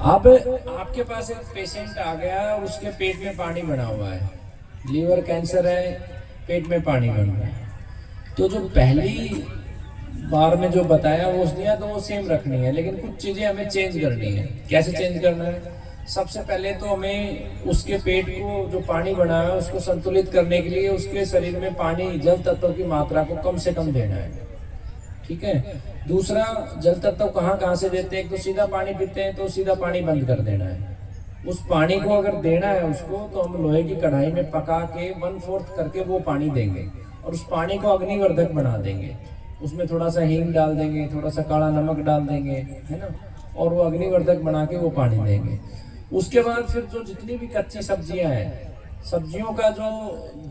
अब आपके पास एक पेशेंट आ गया, उसके पेट में पानी बना हुआ है, लीवर कैंसर है, पेट में पानी बन रहा है। तो जो पहली बार में जो बताया वो दिया तो वो सेम रखनी है, लेकिन कुछ चीज़ें हमें चेंज करनी है। कैसे चेंज करना है? सबसे पहले तो हमें उसके पेट को जो पानी बना है उसको संतुलित करने के लिए उसके शरीर में पानी जल तत्वों की मात्रा को कम से कम देना है। ठीक है। दूसरा, जल तत्व कहाँ कहाँ से देते हैं? एक तो सीधा पानी पीते हैं तो सीधा पानी बंद कर देना है। उस पानी को अगर देना है उसको तो हम लोहे की कढ़ाई में पका के 1/4 करके वो पानी देंगे और उस पानी को अग्निवर्धक बना देंगे। उसमें थोड़ा सा हींग डाल देंगे, थोड़ा सा काला नमक डाल देंगे, है ना, और वो अग्निवर्धक बना के वो पानी देंगे। उसके बाद फिर जो जितनी भी कच्ची सब्जियां हैं, सब्जियों का जो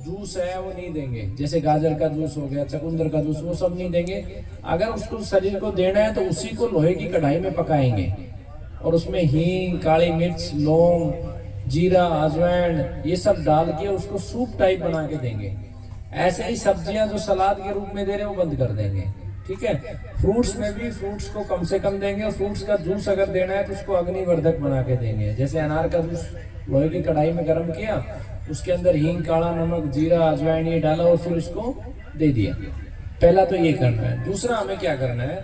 जूस है वो नहीं देंगे, जैसे गाजर का जूस हो गया, चकुंदर का जूस, वो सब नहीं देंगे। अगर उसको शरीर को देना है तो उसी को लोहे की कढ़ाई में पकाएंगे और उसमें हींग, काली मिर्च, लौंग, जीरा, अजवाइन ये सब डाल के उसको सूप टाइप बना के देंगे। ऐसे ही सब्जियां जो सलाद के रूप में दे रहे हैं वो बंद कर देंगे। ठीक है। फ्रूट्स में भी फ्रूट्स को कम से कम देंगे, और फ्रूट्स का जूस अगर देना है तो उसको अग्निवर्धक बना के देंगे। जैसे अनार का जूस लोहे की कढ़ाई में गर्म किया, उसके अंदर हींग, काला नमक, जीरा, अजवाइन ये डाला और फिर उसको दे दिया। पहला तो ये करना है। दूसरा, हमें क्या करना है,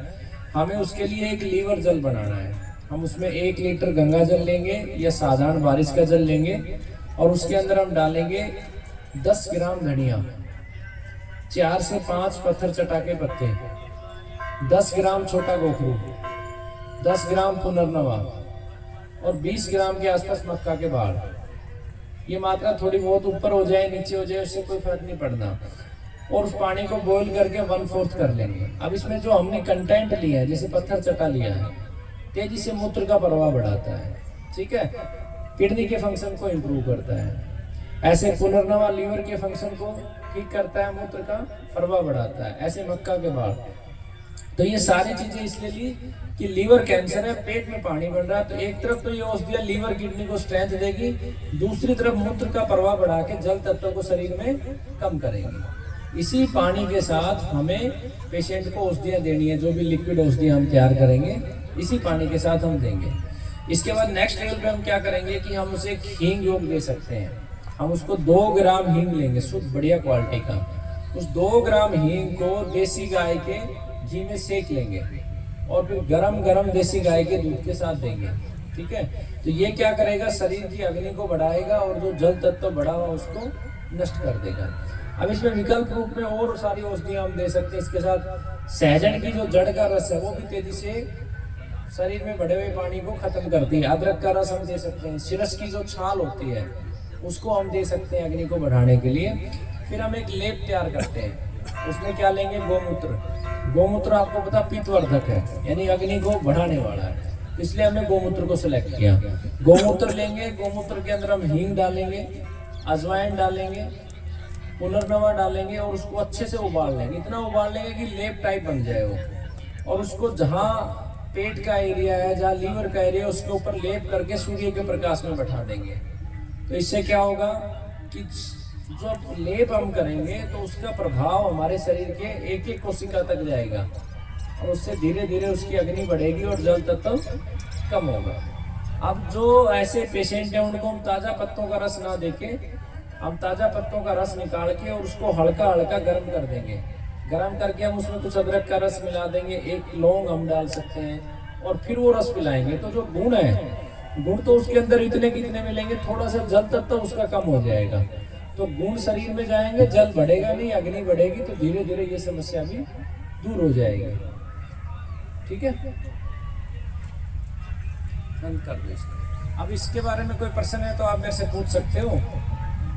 हमें उसके लिए एक लीवर जल बनाना है। हम उसमें 1 लीटर गंगा जल लेंगे या साधारण बारिश का जल लेंगे और उसके अंदर हम डालेंगे 10 ग्राम धनिया, 4 से 5 पत्थर चटा के पत्ते, 10 ग्राम छोटा गोखरू, 10 ग्राम पुनर्नवा और 20 ग्राम के आसपास मक्का के बाल। ये मात्रा थोड़ी बहुत ऊपर हो जाए नीचे हो जाए उससे कोई फर्क नहीं पड़ना। और उस पानी को बॉईल करके 1/4 कर लेंगे। अब इसमें जो हमने कंटेंट लिया है, जैसे पत्थर चटा लिया है, तेजी से मूत्र का प्रवाह बढ़ाता है। ठीक है। किडनी के फंक्शन को इम्प्रूव करता है। ऐसे पुनर्नवा लीवर के फंक्शन को ठीक करता है, मूत्र का प्रवाह बढ़ाता है। ऐसे मक्का के बाल। तो ये सारी चीजें इसलिए ली कि लीवर कैंसर है, पेट में पानी बन रहा है, तो एक तरफ तो ये औषधियां लीवर किडनी को स्ट्रेंथ देगी, दूसरी तरफ मूत्र का प्रवाह बढ़ा के जल तत्वों को शरीर में कम करेंगे। इसी पानी के साथ हमें पेशेंट को औषधियां देनी है, जो भी लिक्विड औषधियां हम तैयार करेंगे इसी पानी के साथ हम देंगे। इसके बाद नेक्स्ट लेवल पे हम क्या करेंगे कि हम उसे हींग योग दे सकते हैं। हम उसको 2 ग्राम हींग लेंगे, शुद्ध बढ़िया क्वालिटी का। उस 2 ग्राम हींग को देसी गाय के घी में सेक लेंगे और फिर गरम गरम देसी गाय के दूध के साथ देंगे। ठीक है। तो ये क्या करेगा, शरीर की अग्नि को बढ़ाएगा और जो जल तत्व बढ़ा हुआ उसको नष्ट कर देगा। अब इसमें विकल्प रूप में और सारी औषधियां हम दे सकते हैं। इसके साथ सहजन की जो जड़ का रस है वो भी तेजी से शरीर में बढ़े हुए पानी को खत्म करती है। अदरक का रस हम दे सकते हैं। सिरस की जो छाल होती है उसको हम दे सकते हैं अग्नि को बढ़ाने के लिए। फिर हम एक लेप तैयार करते हैं। उसमें क्या लेंगे, गोमूत्र। गोमूत्र आपको पता पित्तवर्धक है, यानी अग्नि को बढ़ाने वाला है, इसलिए हमने गोमूत्र को सिलेक्ट किया। गोमूत्र लेंगे, गोमूत्र के अंदर हम हींग डालेंगे, अजवाइन डालेंगे, पुनर्नवा डालेंगे और उसको अच्छे से उबाल लेंगे। इतना उबाल लेंगे कि लेप टाइप बन जाए वो। और उसको जहाँ पेट का एरिया है, जहाँ लीवर का एरिया है, उसके ऊपर लेप करके सूर्य के प्रकाश में बैठा देंगे। तो इससे क्या होगा कि जब लेप हम करेंगे तो उसका प्रभाव हमारे शरीर के एक एक कोशिका तक जाएगा और उससे धीरे धीरे उसकी अग्नि बढ़ेगी और जल तत्व कम होगा। अब जो ऐसे पेशेंट हैं उनको हम ताज़ा पत्तों का रस ना देके हम ताज़ा पत्तों का रस निकाल के और उसको हल्का हल्का गर्म कर देंगे। गर्म करके हम उसमें कुछ अदरक का रस मिला देंगे, 1 लौंग हम डाल सकते हैं और फिर वो रस पिलाएंगे। तो जो गुण है, गुण तो उसके अंदर इतने कितने मिलेंगे, थोड़ा सा जल तत्व उसका कम हो जाएगा। तो गुण शरीर में जाएंगे, जल बढ़ेगा नहीं, अग्नि बढ़ेगी, तो धीरे धीरे ये समस्या भी दूर हो जाएगी। ठीक है। बंद कर दो इसको। अब इसके बारे में कोई प्रश्न है तो आप मेरे से पूछ सकते हो।